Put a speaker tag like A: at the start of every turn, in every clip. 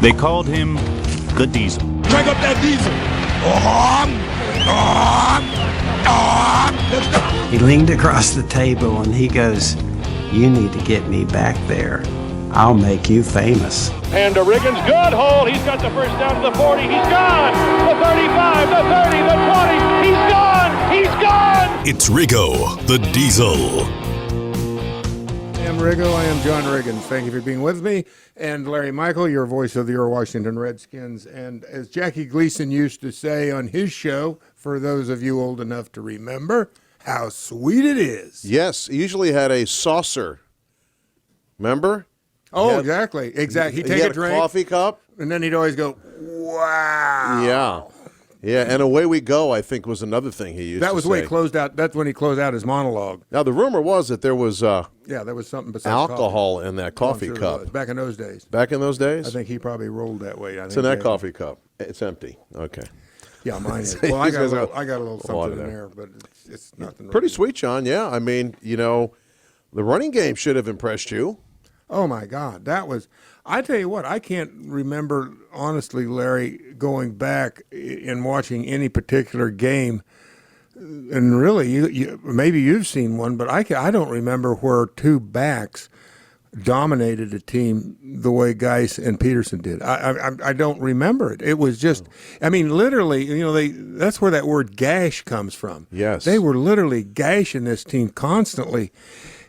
A: They called him the Diesel.
B: Crank up that diesel. Let's go.
C: He leaned across the table and he goes, "You need to get me back there. I'll make you famous."
D: And to Riggins, good hold. He's got the first down to the 40. He's gone. The 35, the 30, the 20. He's gone. He's gone.
E: It's Riggo the Diesel.
F: I am Riggo. I am John Riggins. Thank you for being with me. And Larry Michael, your voice of your Washington Redskins. And as Jackie Gleason used to say on his show, for those of you old enough to remember, how sweet it is.
G: Yes, he usually had a saucer. Remember?
F: Oh, exactly. Exactly. He'd take
G: he had
F: a drink.
G: Coffee cup.
F: And then he'd always go, wow.
G: Yeah. Yeah, and away we go, I think, was another thing he used to say.
F: That was when he closed out. That's when he closed out his monologue.
G: Now, the rumor was that there was
F: Yeah, there was something besides
G: alcohol in that coffee
F: I'm sure
G: cup.
F: there was. Back in those days.
G: Back in those days?
F: I think he probably rolled that way.
G: It's in that coffee cup. It's empty. Okay.
F: Yeah, mine is. Well, I got a little something in there, but it's nothing.
G: Pretty sweet, John. Yeah, I mean, the running game should have impressed you.
F: Oh, my God. That was – I tell you what, I can't remember, honestly, Larry, going back and watching any particular game. And really, you maybe you've seen one, but I don't remember where two backs dominated a team the way Geis and Peterson did. I don't remember it. It was just – I mean, literally, that's where that word gash comes from.
G: Yes.
F: They were literally gashing this team constantly.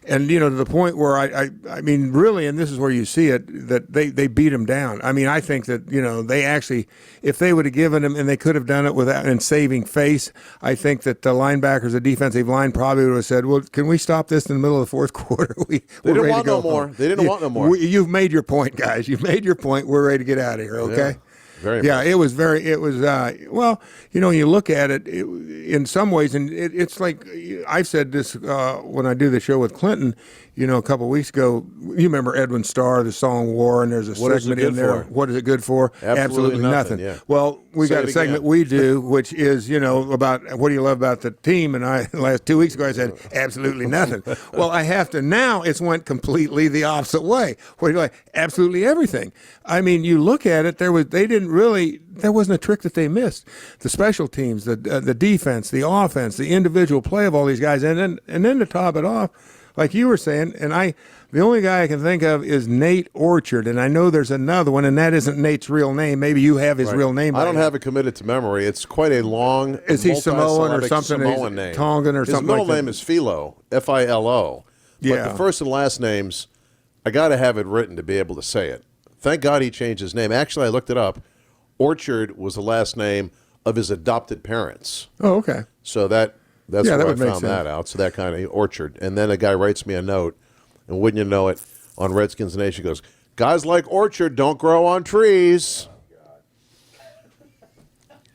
F: And, to the point where I mean, really, and this is where you see it, that they beat them down. I mean, I think that, they actually, if they would have given them, and they could have done it without, and saving face, I think that the linebackers, the defensive line probably would have said, well, can we stop this in the middle of the fourth quarter?
G: They didn't want no more. They didn't want no more.
F: You've made your point, guys. You've made your point. We're ready to get out of here, okay?
G: Yeah. Very
F: yeah, it was well, when you look at it, in some ways, and it's like, I've said this when I do the show with Clinton, a couple of weeks ago, you remember Edwin Starr, the song War, and there's a segment in there. What is it good for?
G: Absolutely nothing. Yeah.
F: Well, we got a segment we do, which is, about what do you love about the team, and last 2 weeks ago I said, absolutely nothing. Well, I have to, now it's went completely the opposite way. What do you like? Absolutely everything. I mean, you look at it, there wasn't a trick that they missed. The special teams, the defense, the offense, the individual play of all these guys, and then to top it off, like you were saying, and the only guy I can think of is Nate Orchard, and I know there's another one, and that isn't Nate's real name. Maybe you have his real name.
G: I don't have it committed to memory. It's quite a long,
F: is he Samoan or something?
G: Samoan name.
F: Tongan or something.
G: His middle name is Philo, F-I-L-O.
F: Yeah.
G: But the first and last names, I got to have it written to be able to say it. Thank God he changed his name. Actually, I looked it up. Orchard was the last name of his adopted parents.
F: Oh, okay.
G: So that's where
F: that
G: I
F: would make
G: found
F: sense.
G: that out. So that kind of Orchard. And then a guy writes me a note, and wouldn't you know it, on Redskins Nation goes, guys like Orchard don't grow on trees.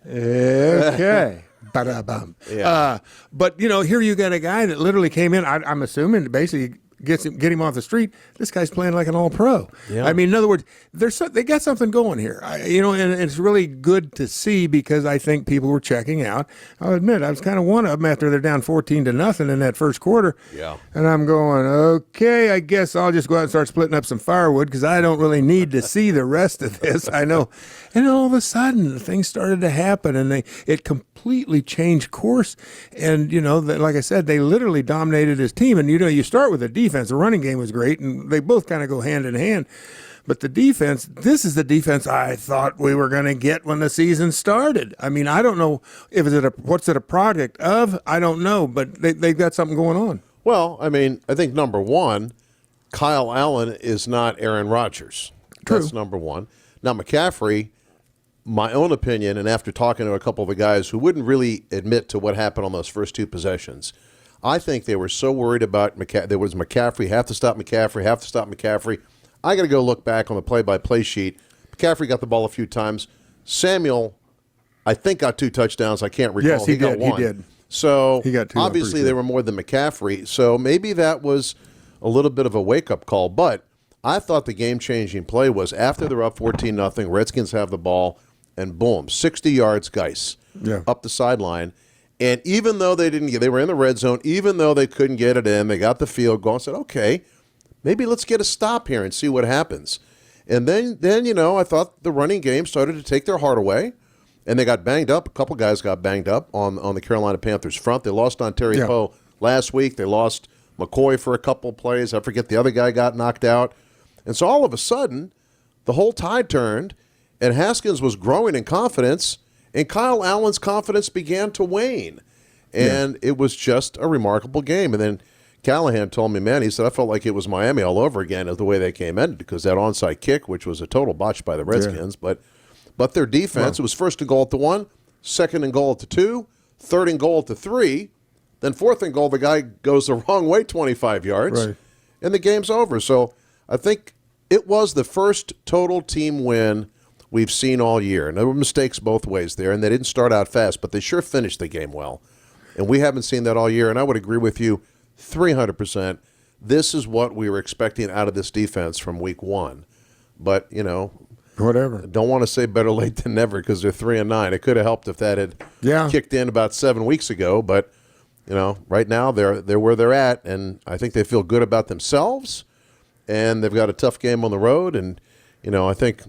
F: Okay. Ba-da-bum.
G: Yeah.
F: But, here you got a guy that literally came in, I'm assuming, basically get him off the street. This guy's playing like an all-pro.
G: Yeah.
F: I mean, in other words, they got something going here. And it's really good to see because I think people were checking out. I'll admit, I was kind of one of them after they're down 14-0 in that first quarter.
G: Yeah.
F: And I'm going, okay, I guess I'll just go out and start splitting up some firewood because I don't really need to see the rest of this. I know. And all of a sudden, things started to happen, and it completely changed course. And, like I said, they literally dominated his team. And, you start with the defense. The running game was great, and they both kind of go hand in hand. But the defense, this is the defense I thought we were going to get when the season started. I mean, I don't know what's it a product of? I don't know, but they've got something going on.
G: Well, I mean, I think number one, Kyle Allen is not Aaron Rodgers.
F: True.
G: That's number one. Now, McCaffrey, my own opinion, and after talking to a couple of the guys who wouldn't really admit to what happened on those first two possessions, I think they were so worried about there was McCaffrey, have to stop McCaffrey. I got to go look back on the play-by-play sheet. McCaffrey got the ball a few times. Samuel, I think, got 2 touchdowns. I can't recall.
F: Yes, he
G: got
F: did.
G: 1.
F: He did.
G: So
F: He got 2.
G: obviously they were more than McCaffrey. So maybe that was a little bit of a wake-up call. But I thought the game-changing play was after they're up 14-0, Redskins have the ball, and boom, 60 yards, Geis, up the sideline. And even though they were in the red zone, even though they couldn't get it in, they got the field goal and said, okay, maybe let's get a stop here and see what happens. And then I thought the running game started to take their heart away, and they got banged up. A couple guys got banged up on the Carolina Panthers front. They lost Ontario Poe last week. They lost McCoy for a couple of plays. I forget the other guy got knocked out. And so all of a sudden, the whole tide turned, and Haskins was growing in confidence, and Kyle Allen's confidence began to wane. And it was just a remarkable game. And then Callahan told me, man, he said, I felt like it was Miami all over again of the way they came in, because that onside kick, which was a total botch by the Redskins, but their defense, it was first and goal at the 1, second and goal at the 2, third and goal at the 3, then fourth and goal, the guy goes the wrong way 25 yards, and the game's over. So I think it was the first total team win we've seen all year. And there were mistakes both ways there, and they didn't start out fast, but they sure finished the game well. And we haven't seen that all year, and I would agree with you 300%. This is what we were expecting out of this defense from week 1. But,
F: whatever.
G: Don't want to say better late than never, because they're 3-9. It could have helped if that had kicked in about 7 weeks ago. But, right now they're where they're at, and I think they feel good about themselves, and they've got a tough game on the road. And, I think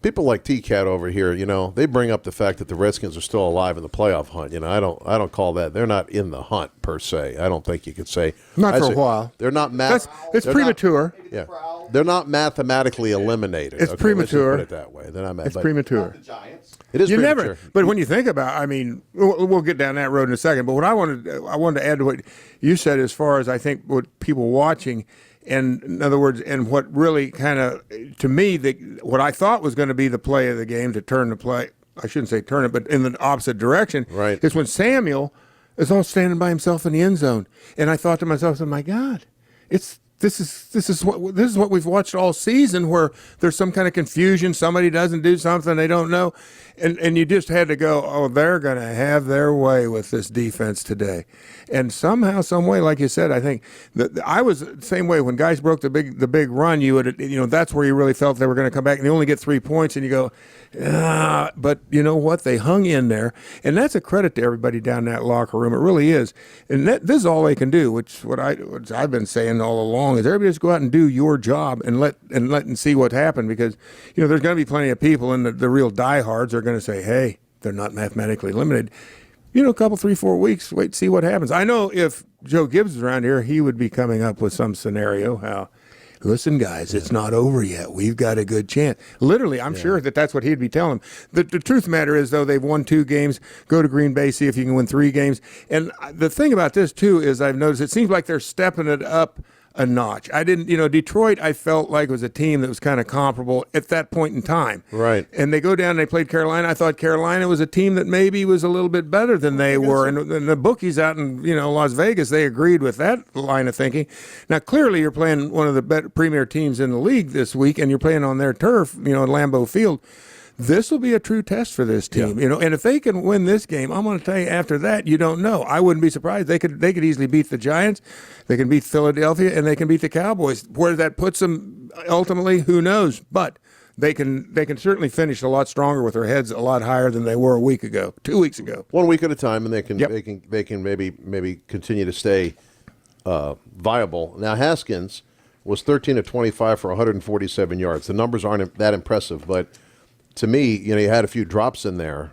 G: people like T-Cat over here, they bring up the fact that the Redskins are still alive in the playoff hunt. I don't call that. They're not in the hunt per se. I don't think you could say.
F: Not for a while.
G: They're not.
F: It's premature.
G: They're not mathematically eliminated.
F: It's premature.
G: Let's just put it that way. They're not.
F: It's premature.
G: It is premature.
F: Never. But when you think about, we'll get down that road in a second. But what I wanted to add to what you said, as far as I think what people watching. And in other words, and what really kind of, to me, what I thought was going to be the play of the game to turn the play, I shouldn't say turn it, but in the opposite direction, is when Samuel is all standing by himself in the end zone. And I thought to myself, oh my God, this is what we've watched all season, where there's some kind of confusion, somebody doesn't do something they don't know, and you just had to go, oh, they're going to have their way with this defense today. And somehow, some way, like you said, I think I was the same way when guys broke the big run. You would, that's where you really felt they were going to come back, and they only get 3 points, and you go, but you know what? They hung in there, and that's a credit to everybody down in that locker room. It really is. And this is all they can do, which I've been saying all along, is everybody just go out and do your job and let and see what happened, because there's going to be plenty of people, and the real diehards are going to say, hey, they're not mathematically limited. A couple, 3, 4 weeks, wait, see what happens. I know if Joe Gibbs was around here, he would be coming up with some scenario how, listen, guys, it's not over yet. We've got a good chance. Literally, I'm sure that's what he'd be telling them. The truth of the matter is, though, they've won 2 games. Go to Green Bay, see if you can win 3 games. And the thing about this, too, is I've noticed it seems like they're stepping it up a notch. I didn't, Detroit, I felt like was a team that was kind of comparable at that point in time.
G: Right.
F: And they go down and they played Carolina. I thought Carolina was a team that maybe was a little bit better than they were. And the bookies out in, Las Vegas, they agreed with that line of thinking. Now, clearly you're playing one of the better premier teams in the league this week, and you're playing on their turf, at Lambeau Field. This will be a true test for this team, and if they can win this game, I'm going to tell you, after that, you don't know. I wouldn't be surprised. They could easily beat the Giants, they can beat Philadelphia, and they can beat the Cowboys. Where that puts them ultimately, who knows? But they can certainly finish a lot stronger with their heads a lot higher than they were a week ago, 2 weeks ago.
G: 1 week at a time, and they can maybe continue to stay viable. Now, Haskins was 13 of 25 for 147 yards. The numbers aren't that impressive, but to me, you had a few drops in there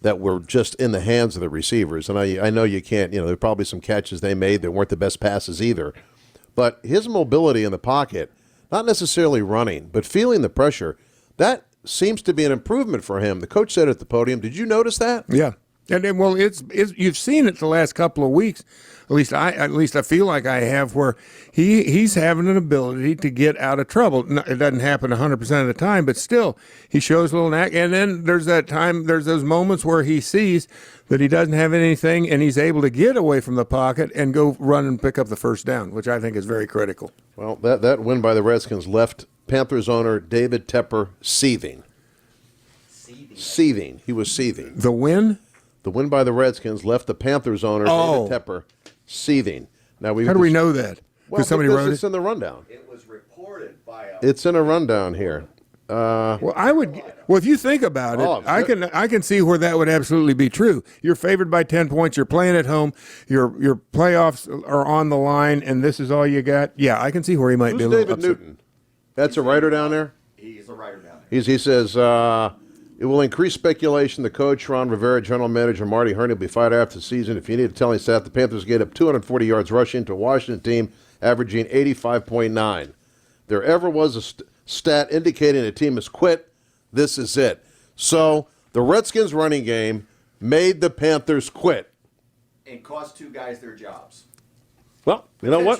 G: that were just in the hands of the receivers. And I know you can't, there were probably some catches they made that weren't the best passes either. But his mobility in the pocket, not necessarily running, but feeling the pressure, that seems to be an improvement for him. The coach said at the podium, did you notice that?
F: Yeah. And then, well, it's you've seen it the last couple of weeks. At least I feel like I have, where he's having an ability to get out of trouble. It doesn't happen 100% of the time, but still, he shows a little knack. And then there's those moments where he sees that he doesn't have anything, and he's able to get away from the pocket and go run and pick up the first down, which I think is very critical.
G: Well, that win by the Redskins left Panthers owner David Tepper seething. Seething. He was seething.
F: The win?
G: The win by the Redskins left the Panthers owner, David Tepper, seathing. Now,
F: how do we know that?
G: Well,
F: somebody wrote
G: it's in the rundown.
B: It was reported by
G: It's in a rundown here.
F: If you think about it, I can see where that would absolutely be true. You're favored by 10 points. You're playing at home. Your playoffs are on the line, and this is all you got. Yeah, I can see where he might be a little
G: David
F: upset.
G: Newton? That's a writer down there?
B: writer down there.
G: He says, it will increase speculation. The coach, Ron Rivera, general manager Marty Herney will be fired after the season. If you need a telling stat, the Panthers gave up 240 yards rushing to a Washington team averaging 85.9. There ever was a stat indicating a team has quit. This is it. So the Redskins running game made the Panthers quit.
B: And cost two guys their jobs.
G: Well, you know what?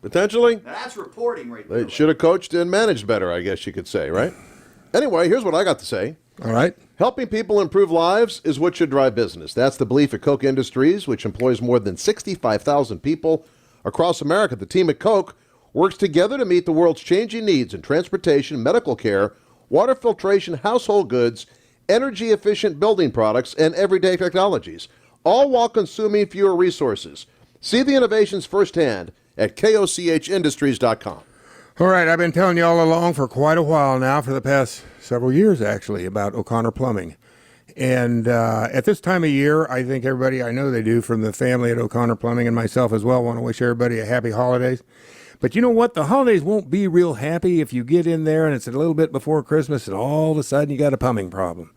G: Potentially.
B: Now that's reporting right there.
G: They should have coached and managed better, I guess you could say, right? Anyway, here's what I got to say.
F: All right.
G: Helping people improve lives is what should drive business. That's the belief at Koch Industries, which employs more than 65,000 people across America. The team at Koch works together to meet the world's changing needs in transportation, medical care, water filtration, household goods, energy-efficient building products, and everyday technologies, all while consuming fewer resources. See the innovations firsthand at kochindustries.com.
F: All right, I've been telling you all along for quite a while now, for the past several years actually, about O'Connor Plumbing. And at this time of year, I think everybody, I know they do, from the family at O'Connor Plumbing and myself as well, want to wish everybody a happy holidays. But you know what? The holidays won't be real happy if you get in there and it's a little bit before Christmas and all of a sudden you got a plumbing problem.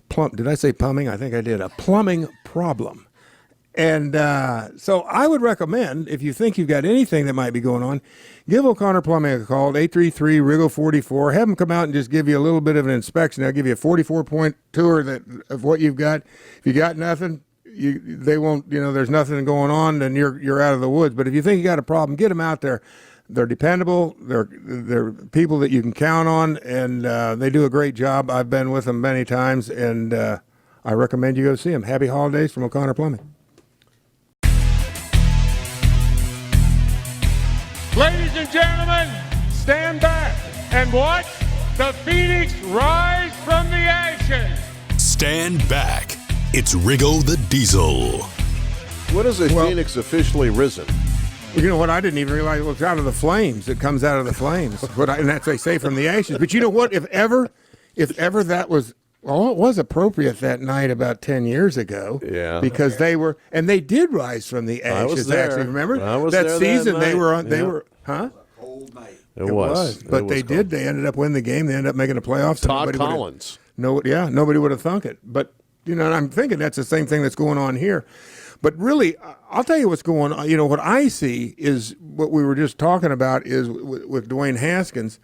F: Did I say plumbing? I think I did. A plumbing problem. And so I would recommend, if you think you've got anything that might be going on, give O'Connor Plumbing a call, 833-RIGGLE44. Have them come out and just give you a little bit of an inspection. They'll give you a 44-point tour of what you've got. If you got nothing, they won't, there's nothing going on, then you're out of the woods. But if you think you got a problem, get them out there. They're dependable. They're people that you can count on, and they do a great job. I've been with them many times, and I recommend you go see them. Happy holidays from O'Connor Plumbing.
D: Ladies and gentlemen, stand back and watch the Phoenix rise from the ashes.
E: Stand back. It's Riggo the Diesel.
G: What is a Phoenix officially risen?
F: You know what? I didn't even realize it was out of the flames. It comes out of the flames. And that's they say from the ashes. But you know what? If ever that was, well, it was appropriate that night about 10 years ago.
G: Yeah.
F: Because they did rise from the ashes.
G: I was there.
F: Actually, remember
G: I was
F: that
G: there
F: season?
G: that
F: They were on.
G: night.
F: They
G: Yeah.
F: were, huh?
B: Cold night.
G: It was.
F: But they did. They ended up winning the game. They ended up making the playoffs.
G: Todd Collins.
F: Nobody would have thunk it. But and I'm thinking that's the same thing that's going on here. But really, I'll tell you what's going on. What I see is what we were just talking about is with Dwayne Haskins,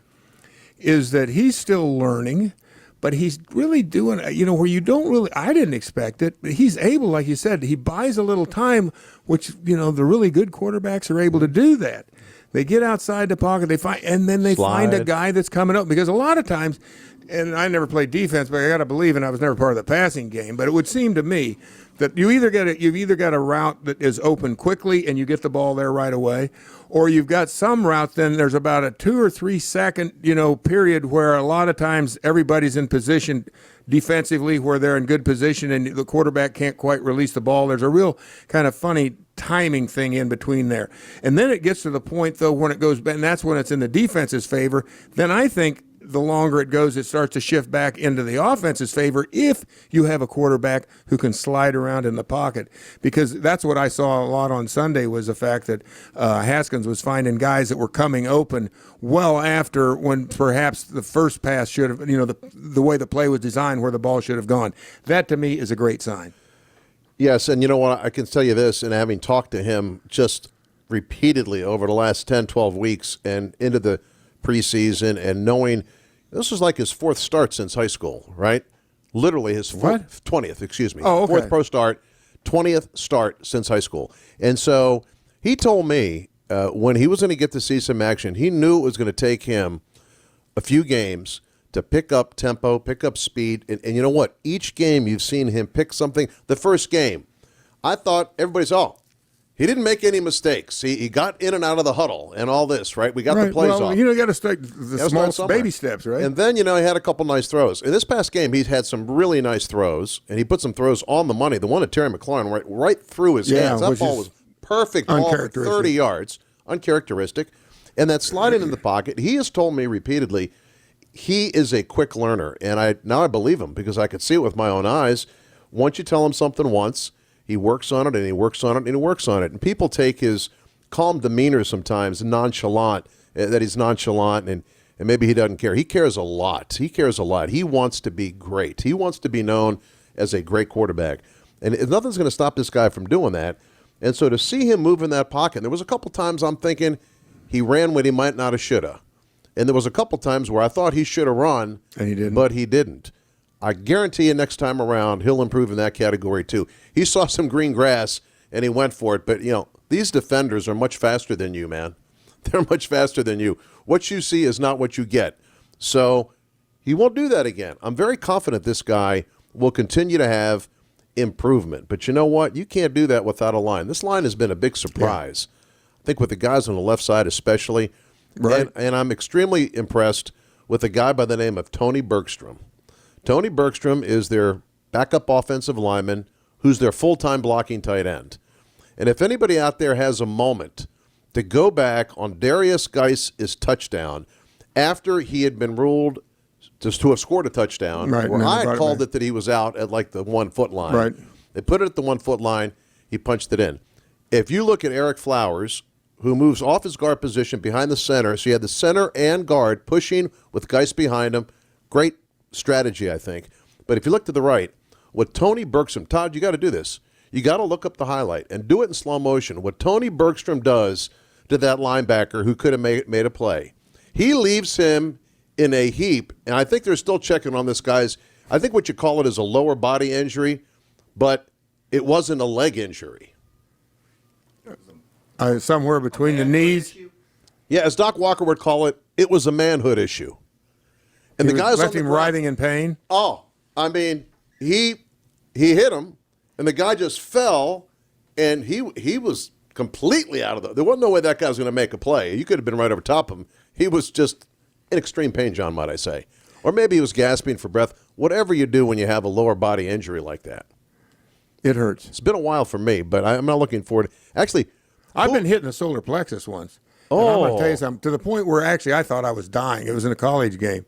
F: is that he's still learning, but he's really doing, where you don't really, I didn't expect it, but he's able, like you said, he buys a little time, which, the really good quarterbacks are able to do that. They get outside the pocket, they find a guy that's coming up, because a lot of times, and I never played defense, but I got to believe, and I was never part of the passing game, but it would seem to me that you've either got a route that is open quickly and you get the ball there right away, or you've got some routes, then there's about a 2 or 3 second, period where a lot of times everybody's in position defensively where they're in good position and the quarterback can't quite release the ball. There's a real kind of funny timing thing in between there. And then it gets to the point, though, when it goes, and that's when it's in the defense's favor, then I think the longer it goes, it starts to shift back into the offense's favor if you have a quarterback who can slide around in the pocket. Because that's what I saw a lot on Sunday, was the fact that Haskins was finding guys that were coming open well after when perhaps the first pass should have, the way the play was designed where the ball should have gone. That, to me, is a great sign.
G: Yes, and you know what? I can tell you this, and having talked to him just repeatedly over the last 10, 12 weeks and into the preseason, and knowing this was like his 4th start since high school, right? Literally his 20th, excuse me.
F: Oh, okay.
G: 4th pro start, 20th start since high school. And so he told me when he was going to get to see some action, he knew it was going to take him a few games to pick up tempo, pick up speed. And you know what? Each game you've seen him pick something. The first game, I thought everybody's, he didn't make any mistakes. He got in and out of the huddle and all this, right? We got the plays off.
F: You got to start the small baby steps, right?
G: And then, he had a couple nice throws. In this past game, he's had some really nice throws, and he put some throws on the money. The one at Terry McLaurin right through his hands. That ball was perfect ball for 30 yards. Uncharacteristic. And that sliding in the pocket, he has told me repeatedly, he is a quick learner. And I believe him because I could see it with my own eyes. Once you tell him something once, he works on it, and he works on it, and he works on it. And people take his calm demeanor sometimes nonchalant, that he's nonchalant, and and maybe he doesn't care. He cares a lot. He cares a lot. He wants to be great. He wants to be known as a great quarterback. And nothing's going to stop this guy from doing that. And so to see him move in that pocket, there was a couple times I'm thinking he ran when he might not have should have. And there was a couple times where I thought he should have run,
F: and he didn't.
G: But he didn't. I guarantee you next time around he'll improve in that category too. He saw some green grass, and he went for it. But, these defenders are much faster than you, man. They're much faster than you. What you see is not what you get. So he won't do that again. I'm very confident this guy will continue to have improvement. But you know what? You can't do that without a line. This line has been a big surprise. I think with the guys on the left side especially.
F: Right.
G: And I'm extremely impressed with a guy by the name of Tony Bergstrom. Tony Bergstrom is their backup offensive lineman who's their full-time blocking tight end. And if anybody out there has a moment to go back on Darius Geis's touchdown after he had been ruled to have scored a touchdown,
F: right,
G: where I had called it that he was out at like the 1 foot line.
F: Right.
G: They put it at the 1 foot line. He punched it in. If you look at Eric Flowers, who moves off his guard position behind the center, so you had the center and guard pushing with Geis behind him. Great strategy, I think. But if you look to the right, what Tony Bergstrom, Todd, you got to do this. You got to look up the highlight and do it in slow motion. What Tony Bergstrom does to that linebacker who could have made a play, he leaves him in a heap, and I think they're still checking on this guy's. I think what you call it is a lower body injury, but it wasn't a leg injury.
F: Somewhere between the knees.
G: Yeah, as Doc Walker would call it, it was a manhood issue. And the guys
F: left
G: on the
F: him
G: ground,
F: writhing in pain.
G: Oh, I mean, he hit him, and the guy just fell, and he was completely out of the. There wasn't no way that guy was going to make a play. You could have been right over top of him. He was just in extreme pain, John, might I say, or maybe he was gasping for breath. Whatever you do when you have a lower body injury like that,
F: it hurts.
G: It's been a while for me, but I'm not looking forward. Actually,
F: I've been hitting the solar plexus once.
G: Oh.
F: And I'm going to tell you something, to the point where actually I thought I was dying. It was in a college game.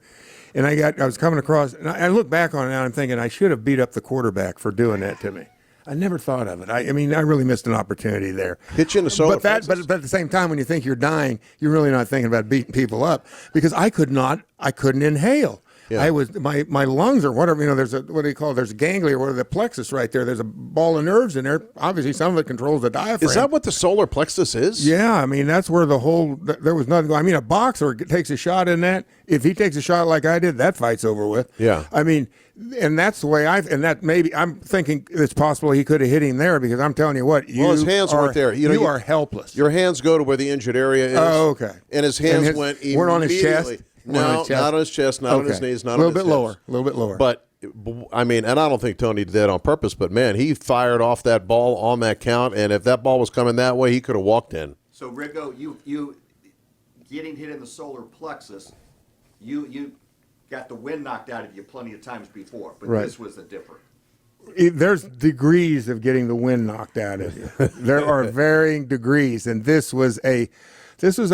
F: And I was coming across, and I look back on it now and I'm thinking I should have beat up the quarterback for doing that to me. I never thought of it. I mean, I really missed an opportunity there.
G: Hit you in the solar plexus?
F: But at the same time, when you think you're dying, you're really not thinking about beating people up, because I couldn't inhale.
G: Yeah.
F: I was my lungs or whatever, there's what do you call it? There's a ganglia or the plexus right there. There's a ball of nerves in there. Obviously, some of it controls the diaphragm.
G: Is that what the solar plexus is?
F: Yeah, I mean, that's where there was nothing. I mean, a boxer takes a shot in that. If he takes a shot like I did, that fight's over with.
G: Yeah.
F: I mean, and that's the way I'm thinking it's possible he could have hit him there, because I'm telling you what,
G: his hands weren't there.
F: You are helpless.
G: Your hands go to where the injured area is.
F: Oh, okay.
G: And his hands went immediately.
F: Weren't on his chest?
G: No, not on his chest, not on his knees, not on his hips.
F: A little bit lower.
G: But, I mean, and I don't think Tony did that on purpose, but, man, he fired off that ball on that count, and if that ball was coming that way, he could have walked in.
B: So, Riggo, you getting hit in the solar plexus, you got the wind knocked out of you plenty of times before, but
F: Right.
B: this was the different.
F: There's degrees of getting the wind knocked out of you. There are varying degrees, and this was a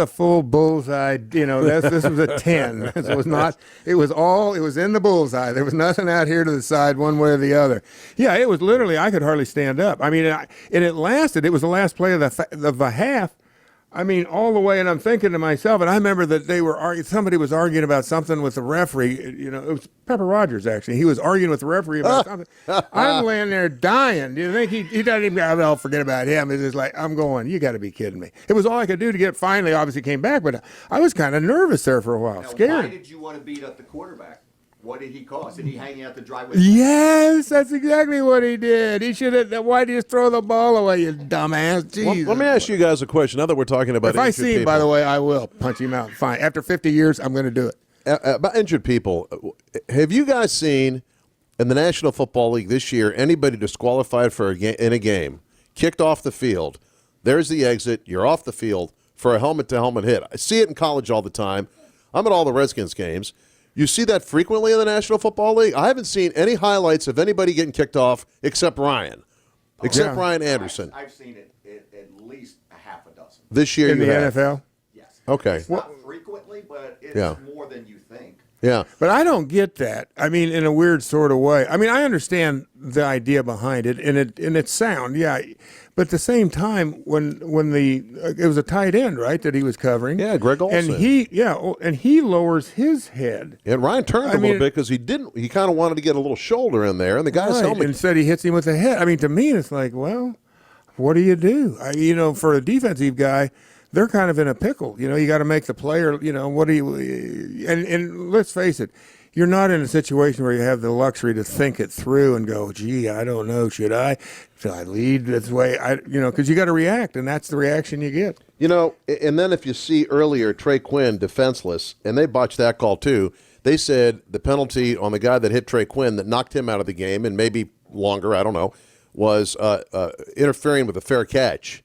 F: full bullseye. This was a 10. It was not. It was in the bullseye. There was nothing out here to the side, one way or the other. Yeah, it was literally. I could hardly stand up. I mean, and it lasted. It was the last play of the half. I mean, all the way, and I'm thinking to myself, and I remember that they were arguing. Somebody was arguing about something with the referee. It was Pepper Rogers, actually. He was arguing with the referee about something. I'm laying there dying. Do you think he doesn't even? I'll forget about him. It's just like, I'm going, you got to be kidding me. It was all I could do to get. Finally, obviously, came back, but I was kind of nervous there for a while,
B: Now,
F: scared.
B: why did you want to beat up the quarterback? What did he cause? Did he hang out the driveway?
F: Yes, that's exactly what he did. He should have. Why did you throw the ball away, you dumbass? Jeez.
G: Let me ask you guys a question. Now that we're talking about
F: If I
G: injured
F: see him,
G: people,
F: by the way, I will punch him out. Fine. After 50 years, I'm going to do it.
G: about injured people, have you guys seen in the National Football League this year anybody disqualified in a game, kicked off the field? There's the exit. You're off the field for a helmet-to-helmet hit. I see it in college all the time. I'm at all the Redskins games. You see that frequently in the National Football League. I haven't seen any highlights of anybody getting kicked off except Ryan, Ryan Anderson.
B: I've seen it at least a half a dozen.
G: This year
F: In
G: you
F: the
G: have.
F: NFL?
B: Yes.
G: Okay.
B: It's not frequently, but it's more than you think.
G: Yeah.
F: But I don't get that. I mean, in a weird sort of way. I mean, I understand the idea behind it, and it's sound, yeah. But at the same time, when it was a tight end, right, that he was covering.
G: Yeah, Greg Olsen.
F: And he lowers his head.
G: And Ryan turned a little bit because he kind of wanted to get a little shoulder in there, and the guy's helmet.
F: Instead, he hits him with the head. I mean, to me, it's like, well, what do you do? For a defensive guy, they're kind of in a pickle. You got to make the player, what do you – and let's face it, you're not in a situation where you have the luxury to think it through and go, gee, I don't know, should I lead this way? Because you got to react, and that's the reaction you get.
G: And then if you see earlier Trey Quinn defenseless, and they botched that call too, they said the penalty on the guy that hit Trey Quinn that knocked him out of the game, and maybe longer, I don't know, was interfering with a fair catch.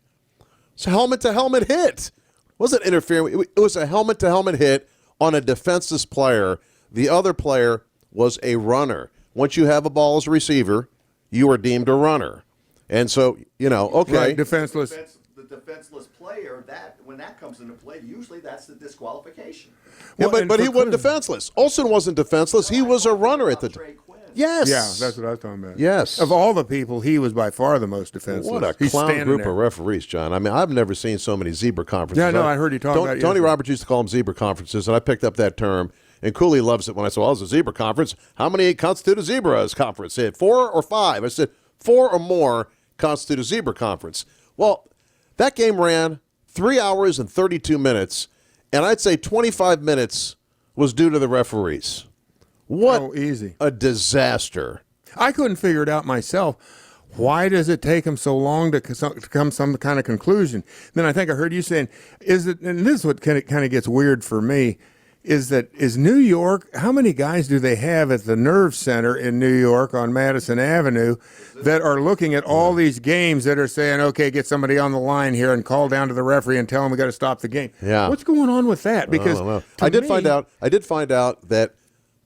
G: It's a helmet-to-helmet hit. Wasn't interfering. It was a helmet-to-helmet hit on a defenseless player. The other player was a runner. Once you have a ball as a receiver, you are deemed a runner. And so, okay.
F: Right, defenseless.
B: The defenseless player, when that comes into play, usually that's the disqualification.
G: Yeah, but he wasn't defenseless. Olsen wasn't defenseless. He was a runner at the time. Yes.
F: Yeah, that's what I was talking about.
G: Yes.
F: Of all the people, he was by far the most defenseless.
G: What a
F: He's
G: clown group
F: there.
G: of referees, John. I mean, I've never seen so many zebra conferences.
F: Yeah, no, I heard you talk about it.
G: Tony
F: yesterday.
G: Roberts used to call them zebra conferences, and I picked up that term. And Cooley loves it when I say, well, it's a zebra conference. How many constitute a zebra's conference? He said 4 or 5. I said 4 or more constitute a zebra conference. Well, that game ran 3 hours and 32 minutes, and I'd say 25 minutes was due to the referees. What
F: easy.
G: A disaster.
F: I couldn't figure it out myself. Why does it take them so long to come some kind of conclusion? Then I think I heard you saying, and this is what kind of gets weird for me, is New York, how many guys do they have at the Nerve Center in New York on Madison Avenue that are looking at all these games that are saying, okay, get somebody on the line here and call down to the referee and tell him we got to stop the game?
G: Yeah.
F: What's going on with that? Because
G: I did find out that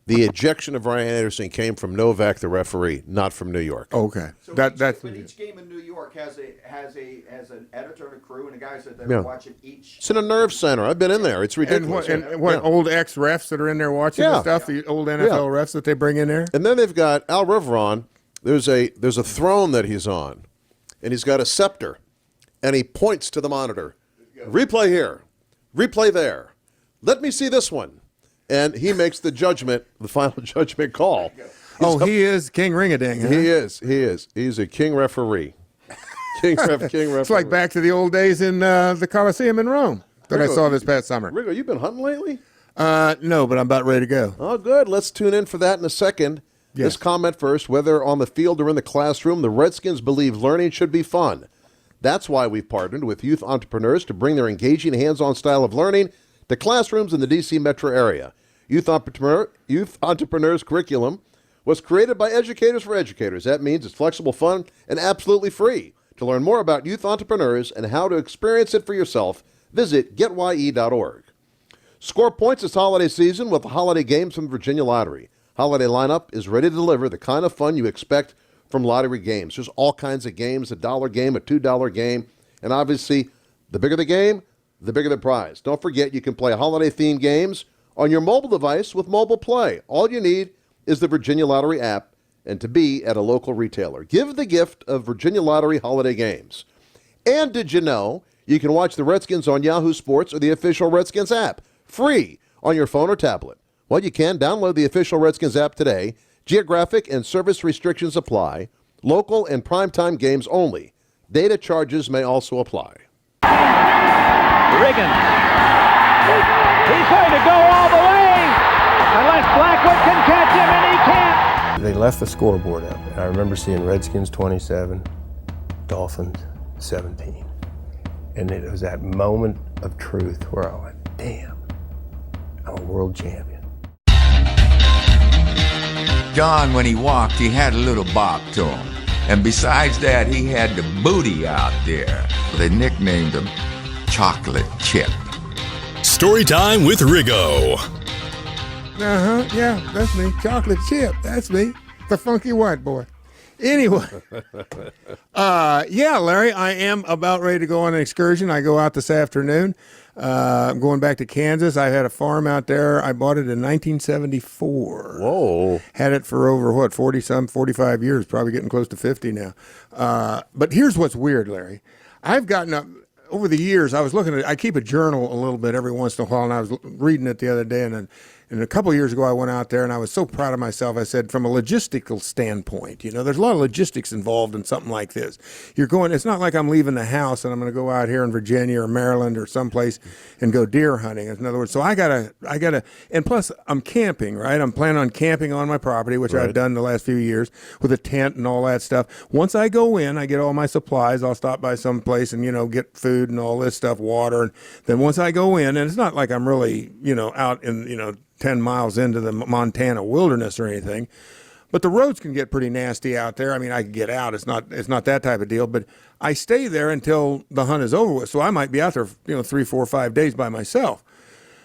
G: the ejection of Ryan Anderson came from Novak, the referee, not from New York.
F: Okay.
B: So
F: That's
B: each game in New York has an editor and a crew and a guys that
G: Yeah.
B: watching each.
G: It's in a Nerve Center. I've been in there. It's ridiculous.
F: And what old ex-refs that are in there watching the stuff, the old NFL refs that they bring in there?
G: And then they've got Al Riveron. There's a throne that he's on, and he's got a scepter, and he points to the monitor. Replay here. Replay there. Let me see this one. And he makes the final judgment call.
F: He is King Ring-a-Ding, huh?
G: He is. He's a king referee. King referee.
F: It's like back to the old days in the Coliseum in Rome that I saw this past summer.
G: Riggo, you been hunting lately?
F: No, but I'm about ready to go.
G: Oh, good. Let's tune in for that in a second.
F: Yes.
G: This comment first. Whether on the field or in the classroom, the Redskins believe learning should be fun. That's why we've partnered with youth entrepreneurs to bring their engaging hands-on style of learning to classrooms in the D.C. metro area. Youth Entrepreneurs curriculum was created by educators for educators. That means it's flexible, fun, and absolutely free. To learn more about Youth Entrepreneurs and how to experience it for yourself, visit getye.org. Score points this holiday season with the holiday games from the Virginia Lottery. Holiday lineup is ready to deliver the kind of fun you expect from lottery games. There's all kinds of games, $1 game, a $2 game, and obviously, the bigger the game, the bigger the prize. Don't forget, you can play holiday-themed games on your mobile device with Mobile Play. All you need is the Virginia Lottery app and to be at a local retailer. Give the gift of Virginia Lottery holiday games. And did you know you can watch the Redskins on Yahoo Sports or the official Redskins app, free on your phone or tablet? Well, you can download the official Redskins app today. Geographic and service restrictions apply. Local and primetime games only. Data charges may also apply.
D: Riggins. He's going to go all the way, unless Blackwood can catch him, and he can't.
H: They left the scoreboard up, and I remember seeing Redskins 27, Dolphins 17. And it was that moment of truth where I went, damn, I'm a world champion.
I: John, when he walked, he had a little bop to him. And besides that, he had the booty out there. They nicknamed him Chocolate Chip.
E: Storytime with Riggo.
F: Yeah, that's me. Chocolate Chip, that's me. The funky white boy. Anyway, yeah, Larry, I am about ready to go on an excursion. I go out this afternoon. I'm going back to Kansas. I had a farm out there. I bought it in 1974.
G: Whoa.
F: Had it for over, 45 years, probably getting close to 50 now. But here's what's weird, Larry. I've gotten up, over the years, I was looking at, I keep a journal a little bit every once in a while, and I was reading it the other day, and a couple of years ago, I went out there, and I was so proud of myself. I said, from a logistical standpoint, there's a lot of logistics involved in something like this. You're going, it's not like I'm leaving the house and I'm going to go out here in Virginia or Maryland or someplace and go deer hunting. In other words, so I gotta, and plus I'm camping, right? I'm planning on camping on my property, which I've done the last few years with a tent and all that stuff. Once I go in, I get all my supplies. I'll stop by some place and, get food and all this stuff, water. And then once I go in, and it's not like I'm really, out in, 10 miles into the Montana wilderness or anything, but the roads can get pretty nasty out there. I mean, I can get out. It's not that type of deal, but I stay there until the hunt is over with. So I might be out there, 3, 4, 5 days by myself.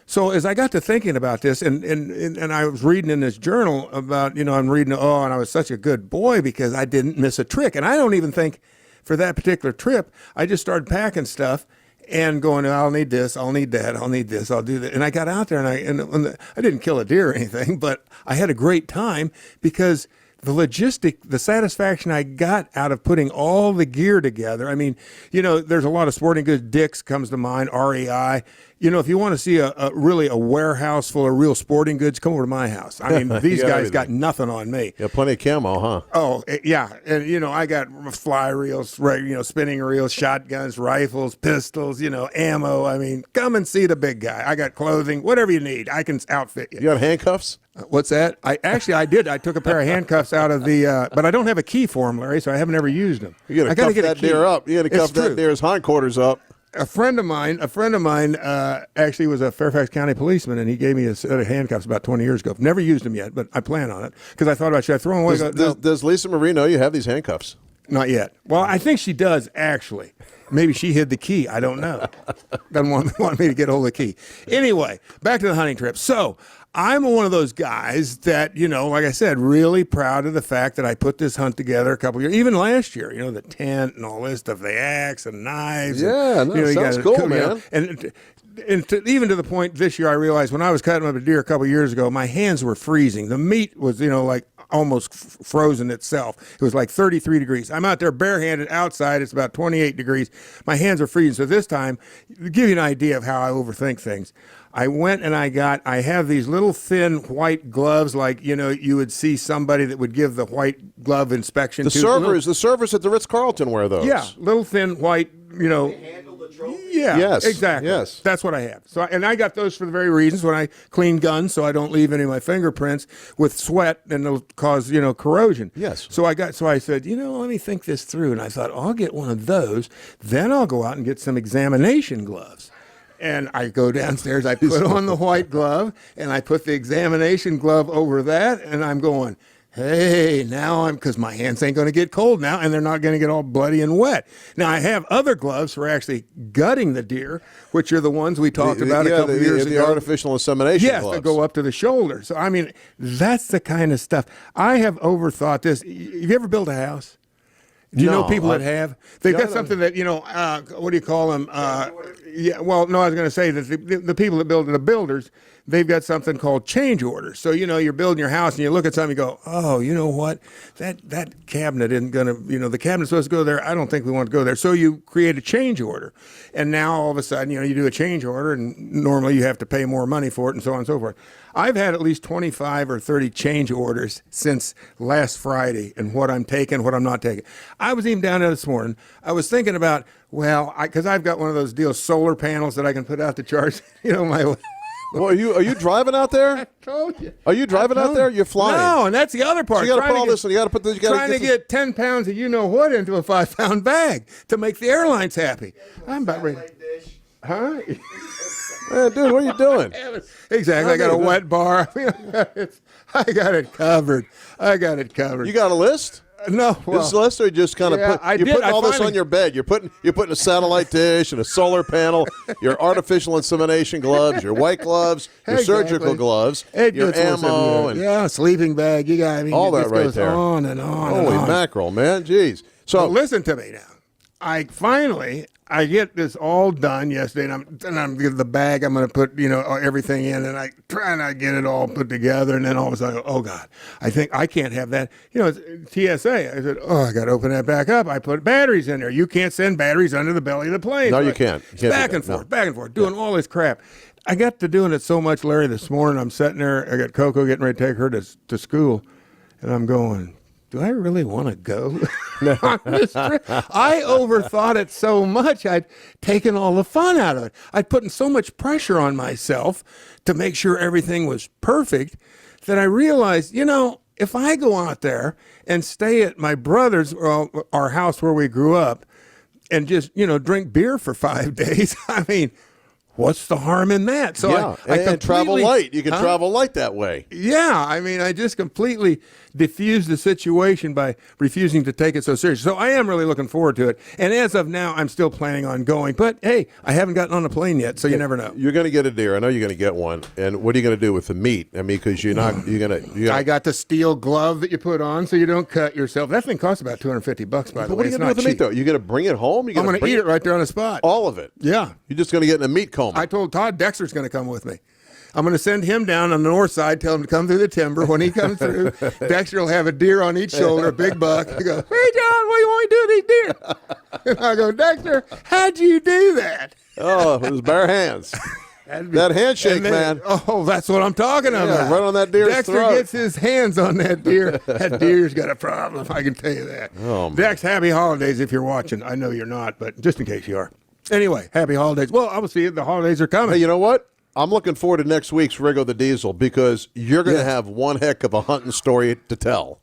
F: So as I got to thinking about this, and I was reading in this journal about, I'm reading, and I was such a good boy because I didn't miss a trick. And I don't even think for that particular trip, I just started packing stuff and going, I'll need this, I'll need that, I'll need this, I'll do that. And I got out there, and I didn't kill a deer or anything, but I had a great time because the satisfaction I got out of putting all the gear together. I mean, there's a lot of sporting goods. Dick's comes to mind, REI. If you want to see a warehouse full of real sporting goods, come over to my house. I mean, these guys got nothing on me.
G: Yeah, plenty of camo, huh?
F: Oh, yeah. And, I got fly reels, spinning reels, shotguns, rifles, pistols, ammo. I mean, come and see the big guy. I got clothing, whatever you need. I can outfit you.
G: You got handcuffs?
F: What's that? I did. I took a pair of handcuffs out of the, but I don't have a key for them, Larry, so I haven't ever used them.
G: You got to cuff that deer up. You got to cuff that deer's hindquarters up.
F: A friend of mine, actually was a Fairfax County policeman, and he gave me a set of handcuffs about 20 years ago. Never used them yet, but I plan on it because I thought about, should I throw them away?
G: Does Lisa Marie know you have these handcuffs?
F: Not yet. Well, I think she does, actually. Maybe she hid the key. I don't know. Doesn't want me to get hold of the key. Anyway, back to the hunting trip. So I'm one of those guys that, like I said, really proud of the fact that I put this hunt together a couple of years, even last year, the tent and all this stuff, the axe and knives.
G: Yeah,
F: and,
G: sounds cool, man.
F: Even to the point this year, I realized when I was cutting up a deer a couple of years ago, my hands were freezing. The meat was, like almost frozen itself. It was like 33 degrees. I'm out there barehanded outside. It's about 28 degrees. My hands are freezing. So this time, to give you an idea of how I overthink things, I went and I have these little thin white gloves, like, you would see somebody that would give the white glove inspection.
G: The servers at the Ritz-Carlton wear those.
F: Yeah, little thin white, Yeah,
G: yes,
F: exactly.
G: Yes,
F: that's what I have. So, and I got those for the very reasons when I clean guns, so I don't leave any of my fingerprints with sweat, and it'll cause corrosion.
G: Yes.
F: So I said, let me think this through, and I thought I'll get one of those. Then I'll go out and get some examination gloves. And I go downstairs, I put on the white glove, and I put the examination glove over that, and I'm going, hey, now because my hands ain't going to get cold now, and they're not going to get all bloody and wet. Now, I have other gloves for actually gutting the deer, which are the ones we talked about a couple years ago.
G: The artificial insemination gloves.
F: Yes, that go up to the shoulder. So, I mean, that's the kind of stuff. I have overthought this. Have you ever built a house? Do you know people that have? They've got something that, what do you call them? Yeah, well, no, I was going to say that the people that build, the builders, they've got something called change orders. So, you're building your house and you look at something, you go, oh, you know what? That cabinet isn't going to, the cabinet's supposed to go there. I don't think we want to go there. So you create a change order. And now all of a sudden, you do a change order, and normally you have to pay more money for it, and so on and so forth. I've had at least 25 or 30 change orders since last Friday, and what I'm taking, what I'm not taking. I was even down there this morning. I was thinking about, because I've got one of those deals, solar panels that I can put out to charge, my.
G: Well, are you driving out there?
F: I told you.
G: Are you driving out there? You're flying.
F: No, and that's the other part.
G: So you got to put all this, and you got to put this.
F: Trying to get 10 pounds of what into a 5-pound bag to make the airlines happy. I'm about ready. Huh?
G: Hey, dude, what are you doing?
F: Exactly. I got a wet bar. I got it covered.
G: You got a list?
F: No, well,
G: This Lester just kind of you're putting all this on your bed. You're putting a satellite dish and a solar panel, your artificial insemination gloves, your white gloves, your surgical gloves, your ammo, and
F: sleeping bag. You got
G: all that right
F: goes
G: there.
F: On and on.
G: Holy
F: and on.
G: mackerel, man! Jeez. So
F: listen to me now. I get this all done yesterday, and I'm getting the bag. I'm going to put everything in, and I try and I get it all put together, and then all of a sudden, oh God, I think I can't have that. It's TSA. I said, I got to open that back up. I put batteries in there. You can't send batteries under the belly of the plane.
G: No, you can't.
F: Back and forth, doing all this crap. I got to doing it so much, Larry. This morning, I'm sitting there. I got Coco getting ready to take her to school, and I'm going, do I really want to go on this trip? I overthought it so much. I'd taken all the fun out of it. I'd put so much pressure on myself to make sure everything was perfect that I realized, if I go out there and stay at my brother's, our house where we grew up, and just, drink beer for 5 days, I mean, what's the harm in that? So I
G: travel light. You can travel light that way.
F: Yeah, I mean, I just completely diffused the situation by refusing to take it so seriously. So I am really looking forward to it. And as of now, I'm still planning on going. But hey, I haven't gotten on a plane yet, so you never know.
G: You're going to get a deer. I know you're going to get one. And what are you going to do with the meat? I mean, because I
F: got the steel glove that you put on so you don't cut yourself. That thing costs about $250, by the way.
G: What are you going to do with the meat, though? You're going to bring it home?
F: I'm going to eat it right there on the spot.
G: All of it?
F: Yeah.
G: You're just going to get in a meat coma?
F: I told Todd Dexter's going to come with me. I'm going to send him down on the north side, tell him to come through the timber. When he comes through, Dexter will have a deer on each shoulder, a big buck. He goes, hey, John, what do you want to do with these deer? And I go, Dexter, how'd you do that?
G: Oh, it was bare hands. That handshake, man.
F: Oh, that's what I'm talking about.
G: Right on that deer's
F: Dexter
G: throat.
F: gets his hands on that deer. That deer's got a problem, I can tell you that.
G: Oh,
F: Dex, happy holidays if you're watching. I know you're not, but just in case you are. Anyway, happy holidays. Well, obviously, the holidays are coming.
G: Hey, you know what? I'm looking forward to next week's Riggo the Diesel because you're going to have one heck of a hunting story to tell.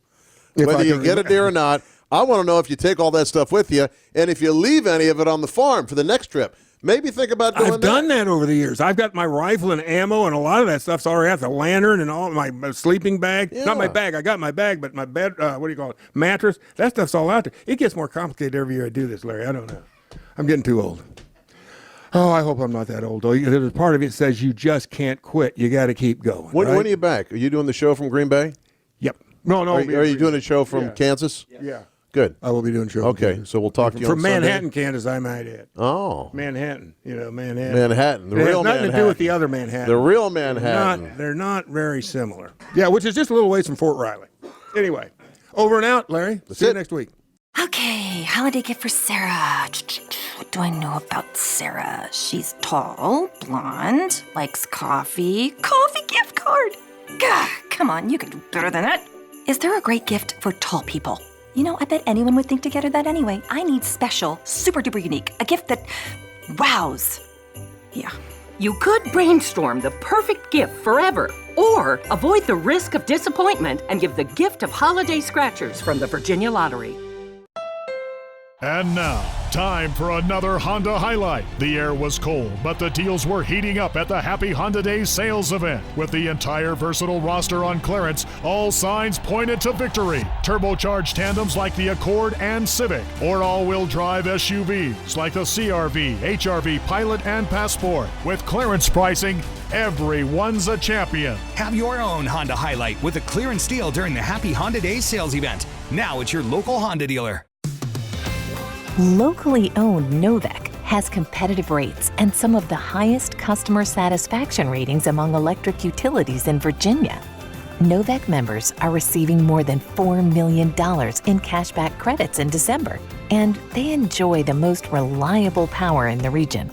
G: Whether you get a deer or not, I want to know if you take all that stuff with you and if you leave any of it on the farm for the next trip. Maybe think about doing that.
F: I've done that over the years. I've got my rifle and ammo, and a lot of that stuff's already out. The lantern and all my sleeping bag.
G: Yeah.
F: Not my bag. I got my bag, but my bed, mattress, that stuff's all out there. It gets more complicated every year I do this, Larry. I don't know. I'm getting too old. Oh, I hope I'm not that old, though. There's part of it says you just can't quit. You got to keep going.
G: When are you back? Are you doing the show from Green Bay?
F: Yep. No.
G: Are you doing a show from Kansas?
F: Yeah.
G: Good.
F: I will be doing a show.
G: Okay, so we'll talk to you
F: from
G: on
F: Manhattan,
G: Sunday.
F: Kansas, I might add.
G: Oh.
F: Manhattan. Manhattan.
G: Manhattan. The real
F: It has nothing
G: Manhattan.
F: to do with the other Manhattan.
G: The real Manhattan.
F: They're not very similar. Yeah, which is just a little ways from Fort Riley. Anyway, over and out, Larry. See you next week.
J: Okay, holiday gift for Sarah. What do I know about Sarah? She's tall, blonde, likes coffee. Coffee gift card! Gah, come on, you can do better than that. Is there a great gift for tall people? I bet anyone would think to get her that anyway. I need special, super duper unique, a gift that wows. Yeah.
K: You could brainstorm the perfect gift forever, or avoid the risk of disappointment and give the gift of holiday scratchers from the Virginia Lottery.
L: And now, time for another Honda highlight. The air was cold, but the deals were heating up at the Happy Honda Days sales event. With the entire versatile roster on clearance, all signs pointed to victory. Turbocharged tandems like the Accord and Civic, or all-wheel drive SUVs like the CR-V, HR-V, Pilot, and Passport. With clearance pricing, everyone's a champion.
M: Have your own Honda highlight with a clearance deal during the Happy Honda Days sales event. Now at your local Honda dealer.
N: Locally owned Novec has competitive rates and some of the highest customer satisfaction ratings among electric utilities in Virginia. Novec members are receiving more than $4 million in cashback credits in December, and they enjoy the most reliable power in the region.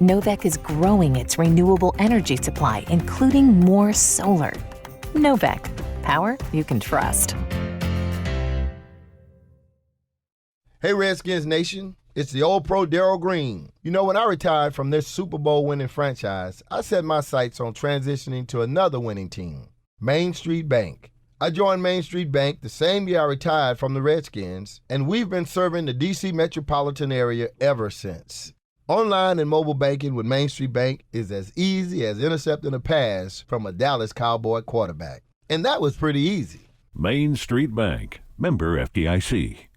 N: Novec is growing its renewable energy supply, including more solar. Novec, power you can trust.
O: Hey, Redskins Nation, it's the old pro Darryl Green. When I retired from this Super Bowl winning franchise, I set my sights on transitioning to another winning team, Main Street Bank. I joined Main Street Bank the same year I retired from the Redskins, and we've been serving the D.C. metropolitan area ever since. Online and mobile banking with Main Street Bank is as easy as intercepting a pass from a Dallas Cowboy quarterback. And that was pretty easy.
P: Main Street Bank, Member FDIC.